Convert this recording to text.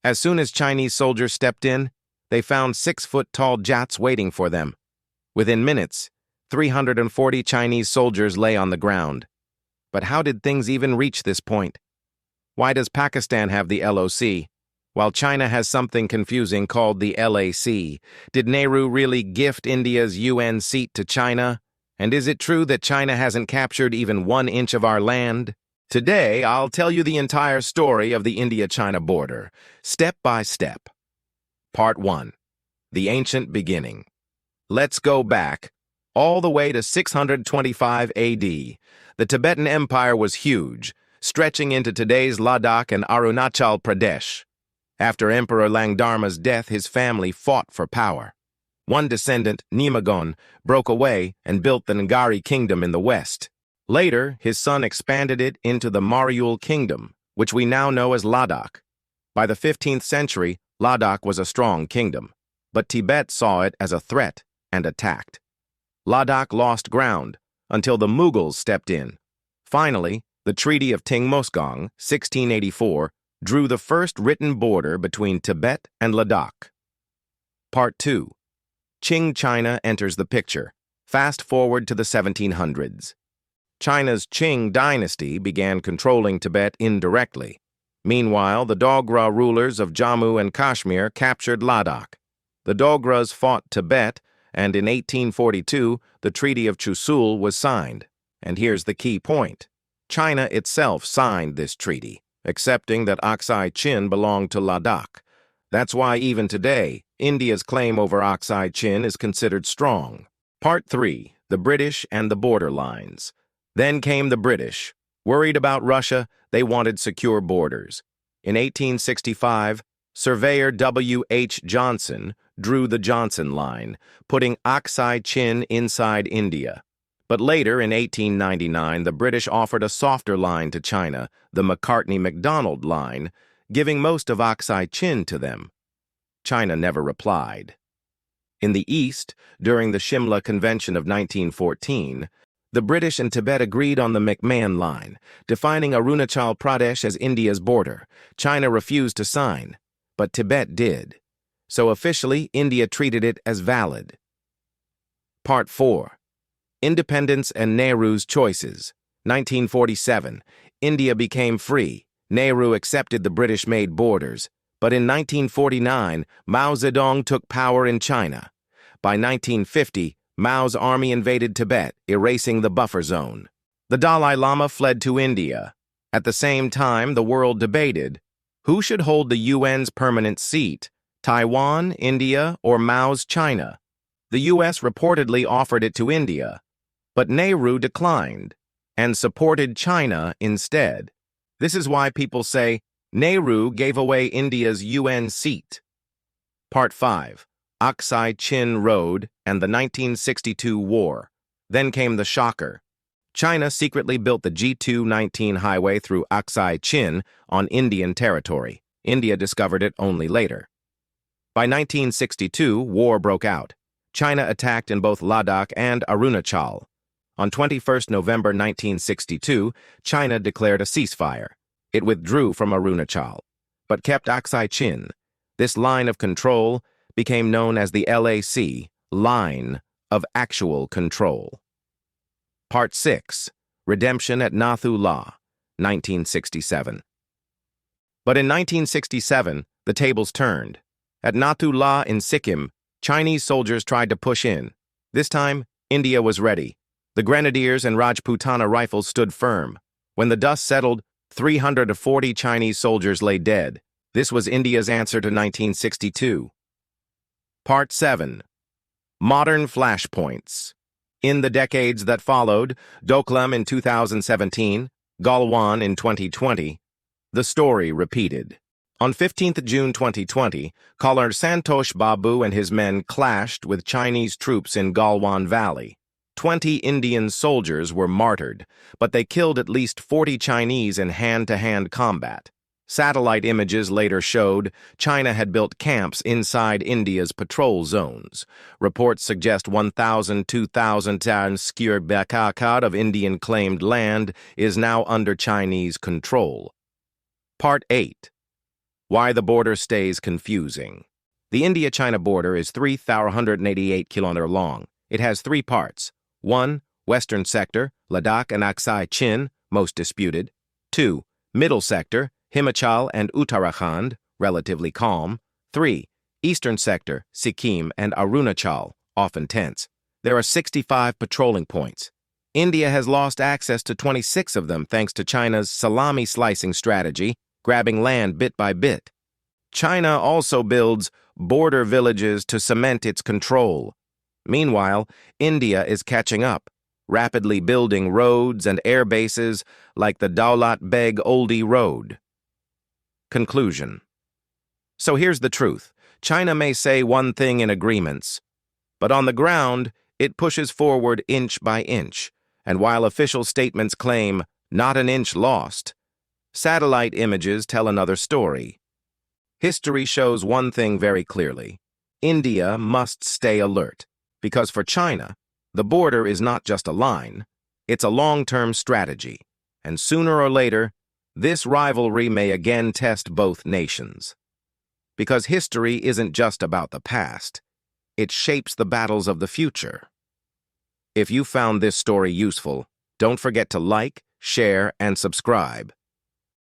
As soon as Chinese soldiers stepped in, they found 6-foot-tall Jats waiting for them. Within minutes, 340 Chinese soldiers lay on the ground. But how did things even reach this point? Why does Pakistan have the LOC, while China has something confusing called the LAC? Did Nehru really gift India's UN seat to China? And is it true that China hasn't captured even 1 inch of our land? Today, I'll tell you the entire story of the India-China border, step by step. Part 1. The Ancient Beginning. Let's go back, all the way to 625 AD. The Tibetan Empire was huge, stretching into today's Ladakh and Arunachal Pradesh. After Emperor Langdarma's death, his family fought for power. One descendant, Nimagon, broke away and built the Ngari kingdom in the west. Later, his son expanded it into the Mariul kingdom, which we now know as Ladakh. By the 15th century, Ladakh was a strong kingdom, but Tibet saw it as a threat and attacked. Ladakh lost ground until the Mughals stepped in. Finally, the Treaty of Tingmosgong, 1684, drew the first written border between Tibet and Ladakh. Part 2. Qing China enters the picture. Fast forward to the 1700s. China's Qing dynasty began controlling Tibet indirectly. Meanwhile, the Dogra rulers of Jammu and Kashmir captured Ladakh. The Dogras fought Tibet, and in 1842, the Treaty of Chusul was signed. And here's the key point. China itself signed this treaty, accepting that Aksai Chin belonged to Ladakh. That's why even today, India's claim over Aksai Chin is considered strong. Part 3. The British and the Border Lines. Then came the British. Worried about Russia, they wanted secure borders. In 1865, surveyor W. H. Johnson drew the Johnson Line, putting Aksai Chin inside India. But later, in 1899, the British offered a softer line to China, the Macartney-MacDonald Line, giving most of Aksai Chin to them. China never replied. In the East, during the Shimla Convention of 1914, the British and Tibet agreed on the McMahon Line, defining Arunachal Pradesh as India's border. China refused to sign, but Tibet did. So officially, India treated it as valid. Part 4. Independence and Nehru's Choices. 1947. India became free. Nehru accepted the British-made borders. But in 1949, Mao Zedong took power in China. By 1950, Mao's army invaded Tibet, erasing the buffer zone. The Dalai Lama fled to India. At the same time, the world debated, who should hold the UN's permanent seat, Taiwan, India, or Mao's China? The US reportedly offered it to India, but Nehru declined and supported China instead. This is why people say Nehru gave away India's UN seat. Part 5. Aksai Chin Road and the 1962 War. Then came the shocker. China secretly built the G219 highway through Aksai Chin on Indian territory. India discovered it only later. By 1962, war broke out. China attacked in both Ladakh and Arunachal. On 21 November 1962, China declared a ceasefire. It withdrew from Arunachal, but kept Aksai Chin. This line of control became known as the LAC, Line of Actual Control. Part 6. Redemption at Nathu La, 1967. But in 1967, the tables turned. At Nathu La in Sikkim, Chinese soldiers tried to push in. This time, India was ready. The Grenadiers and Rajputana rifles stood firm. When the dust settled, 340 Chinese soldiers lay dead. This was India's answer to 1962. Part 7. Modern flashpoints. In the decades that followed, Doklam in 2017, Galwan in 2020, the story repeated. On 15th June 2020, Colonel Santosh Babu and his men clashed with Chinese troops in Galwan Valley. 20 Indian soldiers were martyred, but they killed at least 40 Chinese in hand-to-hand combat. Satellite images later showed China had built camps inside India's patrol zones. Reports suggest 2,000 square kilometers of Indian-claimed land is now under Chinese control. Part 8. Why the border stays confusing. The India-China border is 3,488 km long. It has three parts. 1. Western sector, Ladakh and Aksai Chin, most disputed. 2. Middle sector, Himachal and Uttarakhand, relatively calm. 3. Eastern sector, Sikkim and Arunachal, often tense. There are 65 patrolling points. India has lost access to 26 of them thanks to China's salami slicing strategy, grabbing land bit by bit. China also builds border villages to cement its control. Meanwhile, India is catching up, rapidly building roads and air bases like the Daulat Beg Oldie Road. Conclusion. So here's the truth. China may say one thing in agreements, but on the ground, it pushes forward inch by inch, and while official statements claim not an inch lost, satellite images tell another story. History shows one thing very clearly. India must stay alert, because for China, the border is not just a line, it's a long-term strategy, and sooner or later, this rivalry may again test both nations. Because history isn't just about the past, it shapes the battles of the future. If you found this story useful, don't forget to like, share, and subscribe.